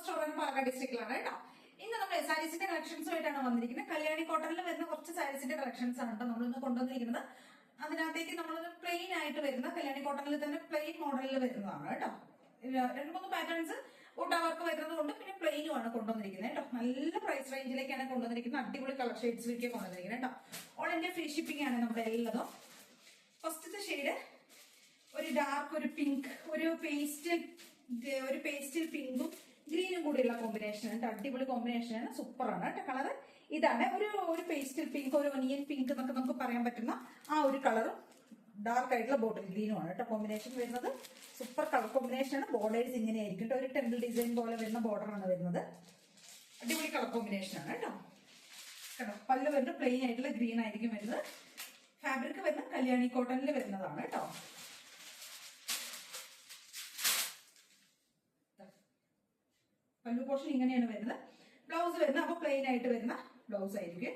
Store Palakkad ഡിസ്ട്രിക്റ്റിലാണ് കേട്ടോ. ഇന്ന് നമ്മൾ സാരീസിന്റെ കളക്ഷൻസുമായിട്ടാണ് വന്നിരിക്കുന്നത്. കല്യാണി കോട്ടണിൽ വരുന്ന കുറച്ച് സാരീസിന്റെ കളക്ഷൻസ് ആണ് കേട്ടോ നമ്മളിന്ന് കൊണ്ടുവന്നിരിക്കുന്നത്. അതിനകത്തേക്ക് നമ്മളൊന്ന് പ്ലെയിൻ ആയിട്ട് വരുന്ന കല്യാണി കോട്ടണിൽ തന്നെ പ്ലെയിൻ മോഡലിൽ വരുന്നതാണ് കേട്ടോ. 2-3 പാറ്റേൺസ് ഊട്ട വർക്ക് വരുന്നത് കൊണ്ട് പിന്നെ പ്ലെയിനും ആണ് കൊണ്ടുവന്നിരിക്കുന്നത് കേട്ടോ. നല്ല പ്രൈസ് റേഞ്ചിലേക്കാണ് കൊണ്ടുവന്നിരിക്കുന്നത്. അടിപൊളി കളർ ഷെയ്ഡ്സിലേക്ക് കൊണ്ടുവന്നിരിക്കുന്നത് കേട്ടോ. ഓൾ ഇന്ത്യ ഫ്രീ ഷിപ്പിംഗ് ആണ് നമ്മുടെ എല്ലാതും. ഫസ്റ്റത്തെ ഷെയ്ഡ് ഒരു ഡാർക്ക്, ഒരു പിങ്ക്, ഒരു പേസ്റ്റൽ പിങ്കും ഗ്രീനും കൂടിയുള്ള കോമ്പിനേഷൻ ആണ്. അടിപൊളി കോമ്പിനേഷൻ ആണ്, സൂപ്പർ ആണ് കേട്ടോ. കളർ ഇതാണ്, ഒരു പേസ്റ്റൽ പിങ്ക്, ഒരു ഒനിയൻ പിങ്ക് എന്നൊക്കെ നമുക്ക് പറയാൻ പറ്റുന്ന ആ ഒരു കളറും ഡാർക്ക് ആയിട്ടുള്ള ബോട്ടിൽ ഗ്രീനും ആണ് കേട്ടോ കോമ്പിനേഷൻ വരുന്നത്. സൂപ്പർ കളർ കോമ്പിനേഷൻ ആണ്. ബോർഡേഴ്സ് ഇങ്ങനെയായിരിക്കും കേട്ടോ. ഒരു ടെമ്പിൾ ഡിസൈൻ പോലെ വരുന്ന ബോർഡർ ആണ് വരുന്നത്. അടിപൊളി കളർ കോമ്പിനേഷൻ ആണ് കേട്ടോ. കേട്ടോ പല്ല് വരുന്നത് പ്ലെയിൻ ആയിട്ടുള്ള ഗ്രീൻ ആയിരിക്കും വരുന്നത്. ഫാബ്രിക് വരുന്നത് കല്യാണി കോട്ടണിൽ വരുന്നതാണ് കേട്ടോ. പല്ലു പോർഷൻ ഇങ്ങനെയാണ് വരുന്നത്. ബ്ലൗസ് വരുന്നത് അപ്പൊ പ്ലെയിൻ ആയിട്ട് വരുന്ന ബ്ലൗസ് ആയിരിക്കും.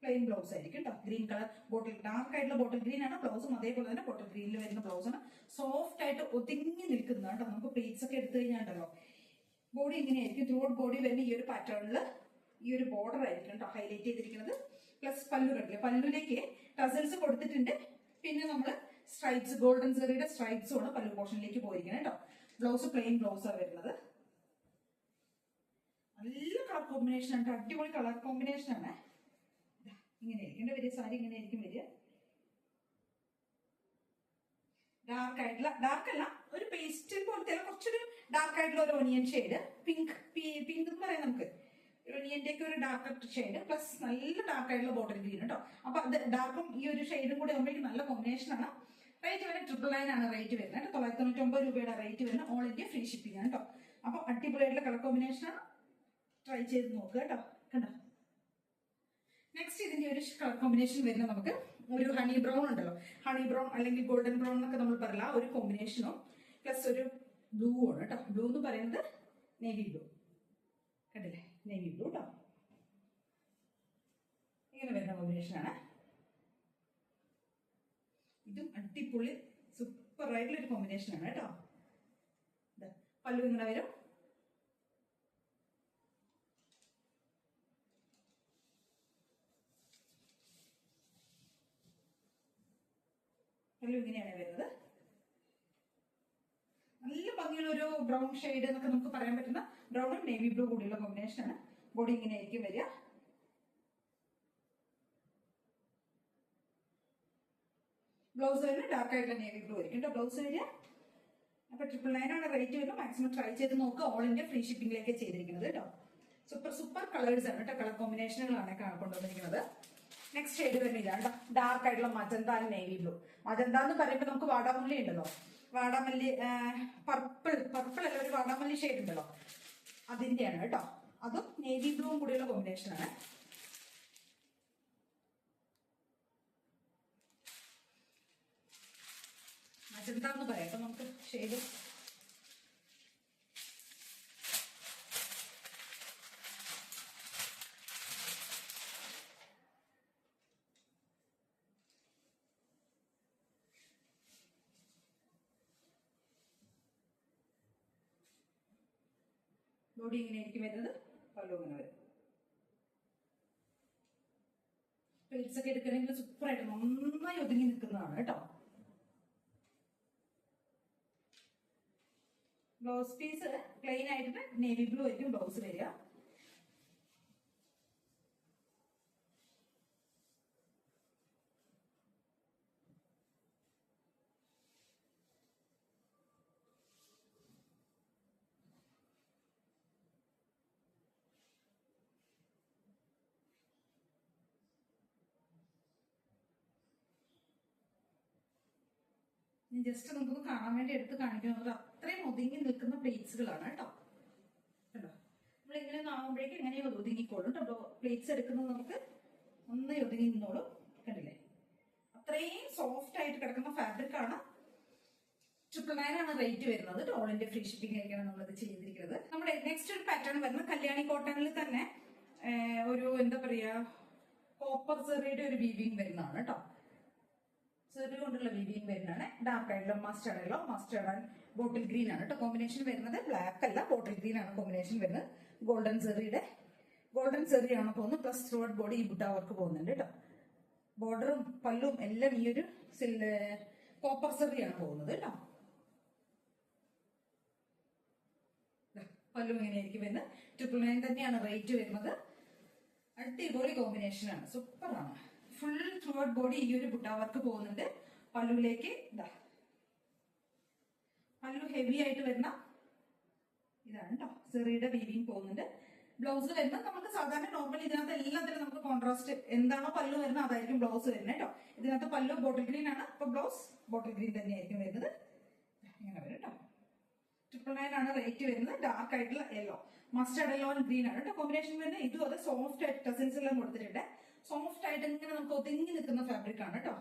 പ്ലെയിൻ ബ്ലൗസ് ആയിരിക്കും കേട്ടോ. ഗ്രീൻ കളർ ബോട്ടിൽ, ഡാർക്ക് ആയിട്ടുള്ള ബോട്ടിൽ ഗ്രീൻ ആണ് ബ്ലൗസും. അതേപോലെ തന്നെ ബോട്ടിൽ ഗ്രീനിൽ വരുന്ന ബ്ലൗസ് ആണ്. സോഫ്റ്റ് ആയിട്ട് ഒതുങ്ങി നിൽക്കുന്നത് കേട്ടോ. നമുക്ക് പ്ലേറ്റ്സ് ഒക്കെ എടുത്തു കഴിഞ്ഞാണ്ടല്ലോ ബോഡി ഇങ്ങനെയായിരിക്കും. ത്രൂ ഔട്ട് ബോഡി വരുന്ന ഈ ഒരു പാറ്റേണിൽ ഈ ഒരു ബോർഡർ ആയിരിക്കും കേട്ടോ ഹൈലൈറ്റ് ചെയ്തിരിക്കുന്നത്. പ്ലസ് പല്ലു കണ്ടില്ല, പല്ലുവിലേക്ക് ടസൽസ് കൊടുത്തിട്ടുണ്ട്. പിന്നെ നമ്മൾ സ്ട്രൈപ്സ്, ഗോൾഡൻ സെറിയുടെ സ്ട്രൈപ്സും ആണ് പല്ലു പോർഷനിലേക്ക് പോയിരിക്കുന്നത് കേട്ടോ. ബ്ലൗസ് പ്ലെയിൻ ബ്ലൗസ് ആണ് വരുന്നത്. നല്ല കളർ കോമ്പിനേഷൻ ആണ്, അടിപൊളി കളർ കോമ്പിനേഷൻ ആണ്. ഇങ്ങനെയായിരിക്കും വരിക സാരി, ഇങ്ങനെയായിരിക്കും വരിക. ഡാർക്ക് ആയിട്ടുള്ള, ഡാർക്ക് അല്ല, ഒരു പേസ്റ്റൽ പോലത്തെ കുറച്ചൊരു ഡാർക്ക് ആയിട്ടുള്ള ഒരു ഒനിയൻ ഷെയ്ഡ്, പിങ്ക് എന്ന് പറയാം നമുക്ക്. ഒനിയന്റെ ഒക്കെ ഒരു ഡാർക്ക് ഷെയ്ഡ് പ്ലസ് നല്ല ഡാർക്ക് ആയിട്ടുള്ള ബോട്ടിൽ ഗ്രീൻ കേട്ടോ. അപ്പൊ അത് ഡാർക്കും ഈ ഒരു ഷെയ്ഡും കൂടി ആകുമ്പോഴേക്കും നല്ല കോമ്പിനേഷൻ ആണ്. റേറ്റ് വരുന്നത് 999 ആണ് റേറ്റ് വരുന്നത്. 999 രൂപയുടെ റേറ്റ് വരുന്നത്. ഓൾ ഇന്ത്യ ഫ്രീ ഷിപ്പിംഗ് ആണ് കേട്ടോ. അപ്പൊ അടിപൊളിയായിട്ടുള്ള കളർ കോമ്പിനേഷൻ ആണ്. ട്രൈ ചെയ്ത് നോക്കുക കേട്ടോ. കണ്ടോ, നെക്സ്റ്റ് ഇതിന്റെ ഒരു കളർ കോമ്പിനേഷൻ വരുന്നത് നമുക്ക് ഒരു ഹണി ബ്രൗൺ ഉണ്ടല്ലോ, ഹണി ബ്രൗൺ അല്ലെങ്കിൽ ഗോൾഡൻ ബ്രൗൺ എന്നൊക്കെ നമ്മൾ പറയില്ല, ഒരു കോമ്പിനേഷനും പ്ലസ് ഒരു ബ്ലൂ ആണ് കേട്ടോ. ബ്ലൂ എന്ന് പറയുന്നത് നേവി ബ്ലൂ, കണ്ടില്ലേ, നേവി ബ്ലൂ കേട്ടോ. ഇങ്ങനെ വരുന്ന കോമ്പിനേഷൻ ആണ്. ഇതും അടിപൊളി സൂപ്പർ ആയിട്ടുള്ള ഒരു കോമ്പിനേഷൻ ആണ് കേട്ടോ. പല്ലു ഇങ്ങനെ വരും. പല്ലു ഇങ്ങനെയാണ് വരുന്നത്. നല്ല ഭംഗിയുള്ള ഒരു ബ്രൗൺ ഷെയ്ഡ് എന്നൊക്കെ നമുക്ക് പറയാൻ പറ്റുന്ന ബ്രൗണും നേവി ബ്ലൂ കൂടിയുള്ള കോമ്പിനേഷൻ ആണ്. ബോഡി ഇങ്ങനെ ആയിരിക്കും വരിക. ബ്ലൗസ് വരുന്നത് ഡാർക്ക് ആയിട്ടുള്ള നേവി ബ്ലൂ ആയിരിക്കും ബ്ലൗസ് വരിക. അപ്പൊ 999 ആണ് റേറ്റ് വരുന്നത്. മാക്സിമം ട്രൈ ചെയ്ത് നോക്കുക. ഓൾ ഇന്ത്യ ഫ്രീ ഷിപ്പിംഗിലേക്ക് ചെയ്തിരിക്കുന്നത് കേട്ടോ. സൂപ്പർ കളേഴ്സ് ആണ് കേട്ടോ. കളർ കോമ്പിനേഷനുകളാണ് കൊണ്ടുവന്നിരിക്കുന്നത്. നെക്സ്റ്റ് ഷെയ്ഡ് വരുന്നത് ഇതാണ്, ഡാർക്ക് ആയിട്ടുള്ള magenta and navy blue. Magenta എന്ന് പറയുമ്പോൾ നമുക്ക് വാടാമല്ലി ഉണ്ടല്ലോ, വാടാമല്ലി പർപ്പിൾ അല്ല, ഒരു വാടാമല്ലി ഷെയ്ഡ് ഉണ്ടല്ലോ, അതിന്റെയാണ് കേട്ടോ. അതും നേവി ബ്ലൂവും കൂടിയുള്ള കോമ്പിനേഷൻ ആണ്. മജന്ത എന്ന് പറയാം കേട്ടോ നമുക്ക് ഷെയ്ഡ്. ബോഡി ഇങ്ങനെ ആയിരിക്കും വരുന്നത്. പല്ലു ഇങ്ങനെ വരും. പ്ലേറ്റ്സ് ഒക്കെ എടുക്കണമെങ്കിൽ സൂപ്പറായിട്ട് നന്നായി ഒതുങ്ങി നിൽക്കുന്നതാണ് കേട്ടോ. ബ്ലൗസ് പീസ് പ്ലെയിൻ ആയിട്ട് നേവി ബ്ലൂ ആയിരിക്കും ബ്ലൗസ് വരിക. ജസ്റ്റ് നമുക്കൊന്ന് കാണാൻ വേണ്ടി എടുത്ത് കാണിക്കുന്നത് അത്രയും ഒതുങ്ങി നിൽക്കുന്ന പ്ലേറ്റ്സുകളാണ് കേട്ടോ. കണ്ടോ, നമ്മൾ ഇങ്ങനെ ഒന്ന് ആകുമ്പോഴേക്കും എങ്ങനെയോ ഒതുങ്ങിക്കോളും കേട്ടോ. പ്ലേറ്റ്സ് എടുക്കുന്നത് നമുക്ക് നന്നായി ഒതുങ്ങി നിന്നോളും. കണ്ടില്ലേ, അത്രയും സോഫ്റ്റ് ആയിട്ട് കിടക്കുന്ന ഫാബ്രിക് ആണ്. 999 ആണ് റേറ്റ് വരുന്നത്. ഓൾ ഇന്ത്യ ഫ്രീ ഷിപ്പിംഗ് ആയിരിക്കണം നമ്മളത് ചെയ്തിരിക്കുന്നത്. നമ്മുടെ നെക്സ്റ്റ് ഒരു പാറ്റേൺ വരുന്നത് കല്യാണി കോട്ടണിൽ തന്നെ ഒരു എന്താ പറയാ, കോപ്പർ സെറിയുടെ ഒരു വീവിങ് വരുന്നതാണ് കേട്ടോ. സെറി കൊണ്ടുള്ള വീവിങ് വരുന്നതാണ്. ഡാർക്ക് ആയിട്ടുള്ള mustard yellow, mustard and bottle green ആണ് കേട്ടോ കോമ്പിനേഷൻ വരുന്നത്. ബ്ലാക്ക് അല്ല, ബോട്ടിൽ ഗ്രീൻ ആണ് കോമ്പിനേഷൻ വരുന്നത്. ഗോൾഡൻ സെറി ആണ് പോകുന്നത്. പ്ലസ് ത്രൂ ഔട്ട് ബോഡി ഈ ബുട്ട വർക്ക് പോകുന്നുണ്ട് കേട്ടോ. ബോർഡറും പല്ലും എല്ലാം ഈ ഒരു കോപ്പർ സെറിയാണ് പോകുന്നത് കേട്ടോ. പല്ലും ഇങ്ങനെയായിരിക്കും വരുന്നത്. 999 തന്നെയാണ് റേറ്റ് വരുന്നത്. അടിപൊളി കോമ്പിനേഷൻ ആണ്, സൂപ്പർ ആണ്. ഫുൾ ത്രൂ ഔട്ട് ബോഡി ഈ ഒരു ബുട്ട വർക്ക് പോകുന്നുണ്ട്. പല്ലുവിലേക്ക് പല്ലു ഹെവി ആയിട്ട് വരുന്ന ഇതാണ് കേട്ടോ, സെറിയുടെ വീവിങ് പോകുന്നുണ്ട്. ബ്ലൗസ് വരുന്നത് നമുക്ക് സാധാരണ നോർമലി ഇതിനകത്ത് എല്ലാത്തിലും നമുക്ക് കോൺട്രാസ്റ്റ് എന്താണോ പല്ലു വരുന്നത് അതായിരിക്കും ബ്ലൗസ് വരുന്നത് കേട്ടോ. ഇതിനകത്ത് പല്ലു ബോട്ടിൽ ഗ്രീൻ ആണ്, അപ്പൊ ബ്ലൗസ് ബോട്ടിൽ ഗ്രീൻ തന്നെയായിരിക്കും വരുന്നത്. ഇങ്ങനെ വരും കേട്ടോ. 999 ആണ് റേറ്റ് വരുന്നത്. ഡാർക്ക് ആയിട്ടുള്ള yellow, mustard yellow and green ആണ് കേട്ടോ കോമ്പിനേഷൻ വരുന്നത്. ഇതും അത് സോഫ്റ്റ് ആയിട്ട് ടസിൽസ് എല്ലാം കൊടുത്തിട്ടുണ്ട്. സോഫ്റ്റ് ആയിട്ട് ഇങ്ങനെ നമുക്ക് ഒതുങ്ങി നിൽക്കുന്ന ഫാബ്രിക് ആണ് കേട്ടോ.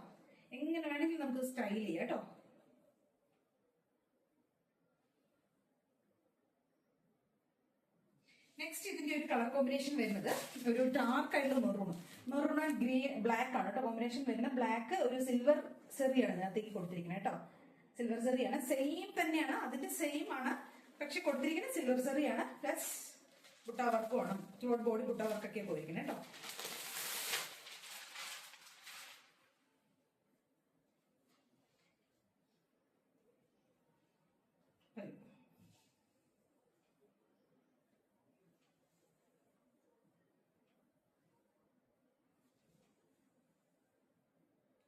എങ്ങനെ വേണമെങ്കിലും നമുക്ക് സ്റ്റൈൽ ചെയ്യാം കേട്ടോ. നെക്സ്റ്റ് ഇതിന്റെ ഒരു കളർ കോമ്പിനേഷൻ വരുന്നത് ഒരു ഡാർക്ക് ആയിട്ടുള്ള മെറൂൺ ആൻഡ് ഗ്രീൻ ബ്ലാക്ക് ആണ് കേട്ടോ കോമ്പിനേഷൻ വരുന്നത്. ബ്ലാക്ക് ഒരു സിൽവർ സെറിയാണ് ഇതിനകത്തേക്ക് കൊടുത്തിരിക്കുന്നത് കേട്ടോ. സിൽവർ സെറിയാണ്, സെയിം തന്നെയാണ്, അതിന്റെ സെയിം ആണ്, പക്ഷെ കൊടുത്തിരിക്കുന്നത് സിൽവർ സെറിയാണ്. പ്ലസ് ബുട്ട വർക്കും ആണ്, ത്രൂ ബോഡി ബുട്ട വർക്കൊക്കെ പോയിരിക്കുന്നത് കേട്ടോ.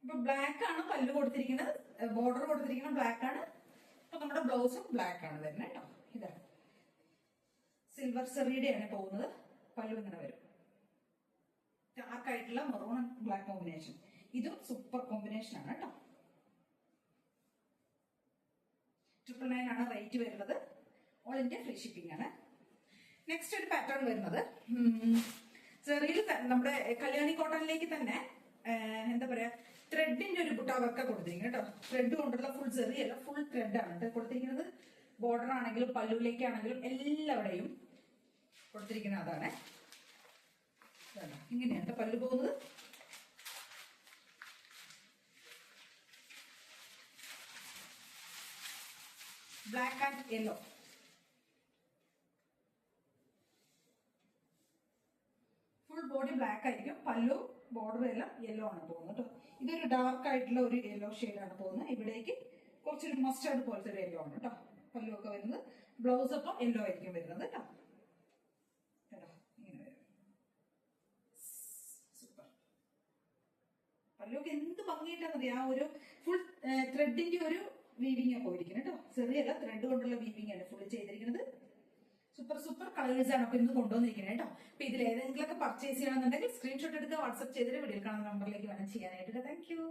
ഇപ്പൊ ബ്ലാക്ക് ആണ് പല്ല് കൊടുത്തിരിക്കുന്നത്, ബോർഡർ കൊടുത്തിരിക്കുന്നത് ബ്ലാക്ക് ആണ്. അപ്പൊ നമ്മുടെ ബ്ലൗസും ബ്ലാക്ക് ആണ് വരുന്നത് കേട്ടോ. ഇതാണ് സിൽവർ സെറിയുടെ ആണ് പോകുന്നത്. പല്ലു ഇങ്ങനെ വരും. ഡാർക്ക് ആയിട്ടുള്ള മെറൂൺ ആൻഡ് ബ്ലാക്ക് കോമ്പിനേഷൻ, ഇതും സൂപ്പർ കോമ്പിനേഷൻ ആണ് കേട്ടോ. 999 ആണ് റേറ്റ് വരുന്നത്. ഓൾ ഇന്ത്യ ഫ്രീ ഷിപ്പിംഗ് ആണ്. നെക്സ്റ്റ് ഒരു പാറ്റേൺ വരുന്നത് സെറിയിൽ നമ്മുടെ കല്യാണി കോട്ടണിലേക്ക് തന്നെ എന്താ പറയാ ത്രെഡിന്റെ ഒരു ബുട്ട വർക്ക് കൊടുത്തിരിക്കുന്നത് കേട്ടോ. ത്രെഡ് കൊണ്ടുള്ള ഫുൾ സെറി അല്ല, ഫുൾ ത്രെഡ് ആണ് കൊടുത്തിരിക്കുന്നത്. ബോർഡർ ആണെങ്കിലും പല്ലുവിലേക്കാണെങ്കിലും എല്ലാവിടെയും കൊടുത്തിരിക്കുന്നത് അതാണ്. ഇങ്ങനെയാണ് പല്ലു പോകുന്നത്. Black and yellow, full body black ആയിരിക്കും. പല്ലു ബോർഡർ എല്ലാം യെല്ലോ ആണ് പോകുന്നത് കേട്ടോ. ഇതൊരു ഡാർക്ക് ആയിട്ടുള്ള ഒരു യെല്ലോ ഷെയ്ഡാണ് പോകുന്നത്. ഇവിടേക്ക് കുറച്ചൊരു മസ്റ്റാർഡ് പോലത്തെ ഒരു യെല്ലോ ആണ് കേട്ടോ പല്ലു ഒക്കെ വരുന്നത്. ബ്ലൗസ് അപ്പം യെല്ലോ ആയിരിക്കും വരുന്നത് കേട്ടോ. ഇങ്ങനെ വരും. സൂപ്പർ. പല്ലുവൊക്കെ എന്ത് ഭംഗിയിട്ടാണെന്നറിയാം. ആ ഒരു ഫുൾ ത്രെഡിന്റെ ഒരു വീവിംഗ് ഒക്കെ പോയിരിക്കുന്നത് കേട്ടോ. ചെറിയല്ല, ത്രെഡ് കൊണ്ടുള്ള വീവിംഗ് ആണ് ഫുൾ ചെയ്തിരിക്കുന്നത്. സൂപ്പർ സൂപ്പർ കളേഴ്സ് ആണ് അപ്പൊ ഇന്ന് കൊണ്ടുവന്നിരിക്കുന്നത് കേട്ടോ. അപ്പൊ ഇതിൽ ഏതെങ്കിലുമൊക്കെ പർച്ചേസ് ചെയ്യണമെന്നുണ്ടെങ്കിൽ സ്ക്രീൻഷോട്ട് എടുക്കുക, വാട്സ്ആപ്പ് ചെയ്തിട്ട് വീഡിയോ കാണുന്ന നമ്പറിലേക്ക് വേണം ചെയ്യാനായിട്ട്. Thank you.